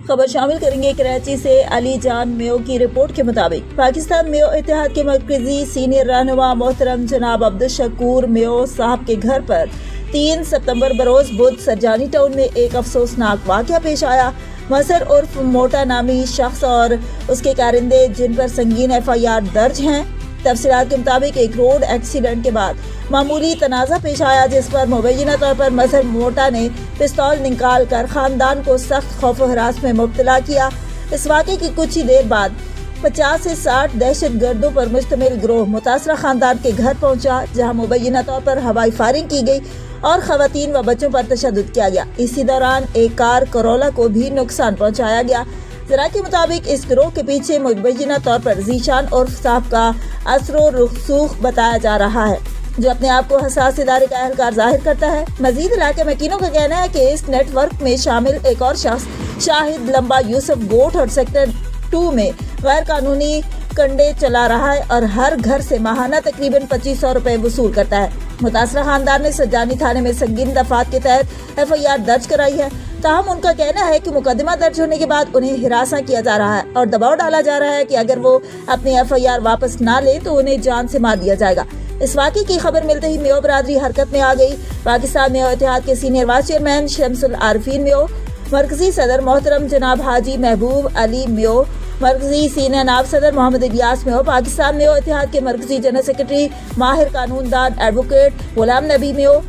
खबर शामिल करेंगे कराची से अली जान मेयो की रिपोर्ट के मुताबिक पाकिस्तान मेयो इत्तेहाद के मरकजी सीनियर रहनुमा मोहतरम जनाब अब्दुल शकूर मेयो साहब के घर पर 3 सितंबर बरोज बुध सरजानी टाउन में एक अफसोसनाक वाक़या पेश आया। मसर उर्फ मोटा नामी शख्स और उसके कारिंदे जिन पर संगीन FIR दर्ज हैं। तफसीलात के मुताबिक एक रोड एक्सीडेंट के बाद मामूली तनाज़ा पेश आया, जिस पर मुबैना तौर पर मसर मोटा ने पिस्तौल निकाल कर खानदान को सख्त खौफ व हरास में मुब्तला किया। इस वाक़े की कुछ ही देर बाद 50 से 60 दहशत गर्दों पर मुश्तमिल गिरोह मुतासरा खानदान के घर पहुंचा, जहां मुबैना तौर पर हवाई फायरिंग की गई और खवातीन व बच्चों पर तशद्दुद किया गया। इसी दौरान एक कार करोला को भी नुकसान पहुंचाया गया। जरा के मुताबिक इस गिरोह के पीछे मुबैना तौर पर जीशान उर्फ साहब का असरो रुखसूख बताया जा रहा है, जो अपने आप को हसास इदारे का अहलकार जाहिर करता है। मजीद इलाके मकीनों का कहना है कि इस नेटवर्क में शामिल एक और शख्स शाहिद लंबा यूसुफ गोट और सेक्टर 2 में गैर कानूनी कंडे चला रहा है और हर घर से माहाना तकरीबन 2500 रुपए वसूल करता है। मुतासरा खानदान ने सज्जानी थाने में संगीन दफात के तहत FIR दर्ज कराई है। ताहम उनका कहना है कि मुकदमा दर्ज होने के बाद उन्हें हिरासा किया जा रहा है और दबाव डाला जा रहा है कि अगर वो अपनी FIR वापस ना ले तो उन्हें जान से मार दिया जाएगा। इस वाक़े की खबर मिलते ही मेयो बरादरी हरकत में आ गई। पाकिस्तान मेयो इत्तेहाद के senior vice chairman Shamsul Arfeen Mayo, मरकजी सदर मोहतरम जनाब हाजी महबूब अली मेयो, मरकजी सीनियर नायब सदर मोहम्मद इलियास मेयो, पाकिस्तान मेयो इत्तेहाद के मरकजी जनरल सेक्रेटरी माहिर कानूनदान एडवोकेट गुलाम नबी मेयो,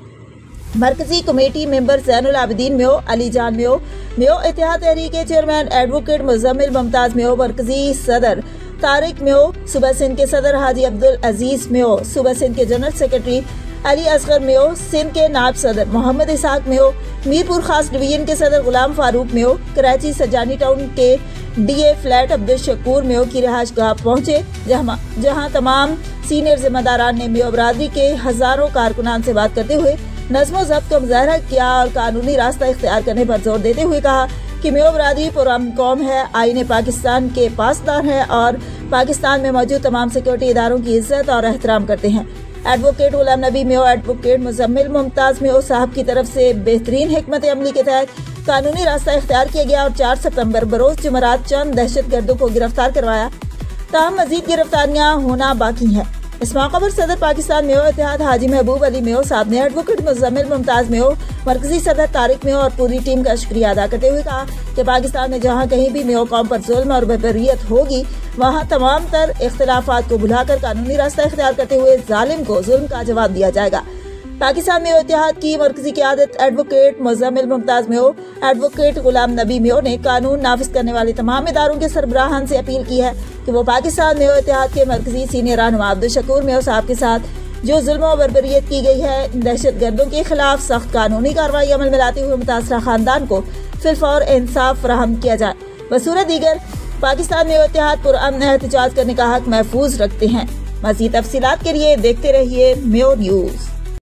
मरकजी committee member Zainul Abidin Mayo, Ali जान मेयो, मेयो इत्तेहाद तहरीक के chairman advocate Muzammil Mumtaz Mayo, मरकजी सदर तारिक मेयो, सूबा सिंध के सदर हाजी अब्दुल अजीज मेयो, सूबा सिंध के जनरल सेक्रेटरी अली असगर मेयो, सिंध के नायब सदर मोहम्मद इसाक मेयो, मीरपुर खास डिवीजन के सदर गुलाम फारूक मेयो, कराची सजानी टाउन के DA फ्लैट अब्दुल शकूर मेयो की रिहाइश गाह पहुँचे, जहाँ तमाम सीनियर जिम्मेदारान ने मेयो बरादरी के हजारों कारकुनान से बात करते हुए नज़्म ज़ब्त का मुजाहरा किया और कानूनी रास्ता इख्तियार करने पर जोर देते हुए कहा कि मेयो बरादरी पुरअमन कौम है, आईने पाकिस्तान के पासदार है और पाकिस्तान में मौजूद तमाम सिक्योरिटी इदारों की इज्जत और एहतराम करते हैं। Advocate Ghulam Nabi Mayo, advocate Muzammil Mumtaz Mayo साहब की तरफ से बेहतरीन हिकमत अमली के तहत कानूनी रास्ता इख्तियार किया गया और 4 सितंबर बरोज जुमरात चंद दहशत गर्दों को गिरफ्तार करवाया। ताहम मजीद गिरफ्तारियां होना बाकी हैं। इस मौके पर सदर पाकिस्तान मेयो इत्तेहाद हाजी महबूब अली मेयो साहब ने एडवोकेट मुजम्मिल मुमताज मेयो, मरकजी सदर तारिक मेयो और पूरी टीम का शुक्रिया अदा करते हुए कहा कि पाकिस्तान में जहां कहीं भी मेयो कौम पर जुल्म और बर्बरियत होगी, वहां तमाम तर इख्तिलाफात को भुलाकर कानूनी रास्ता इख्तियार करते हुए जालिम को जुल्म का जवाब दिया जाएगा। पाकिस्तान मेयो इत्तेहाद की मरकजी क़यादत एडवोकेट मुजम्मिल मुमताज मेयो, एडवोकेट गुलाम नबी मेयो ने कानून नाफिज करने वाले तमाम इदारों के सरबराहान से अपील की है कि वो पाकिस्तान मेयो इत्तेहाद के मरकजी सीनियर रहनुमा अब्दुल शकूर मेयो साहब के साथ जो जुल्म और बर्बरियत की गई है, इन दहशत गर्दों के खिलाफ सख्त कानूनी कार्रवाई अमल में लाते हुए मुतासरा खानदान को फिलफौर इंसाफ फराहम किया जाए। बसूरत दीगर पाकिस्तान मेयो इत्तेहाद पुरअमन एहतजाज करने का हक महफूज रखते हैं। मज़ीद तफसीलात के लिए देखते रहिए मेयो न्यूज़।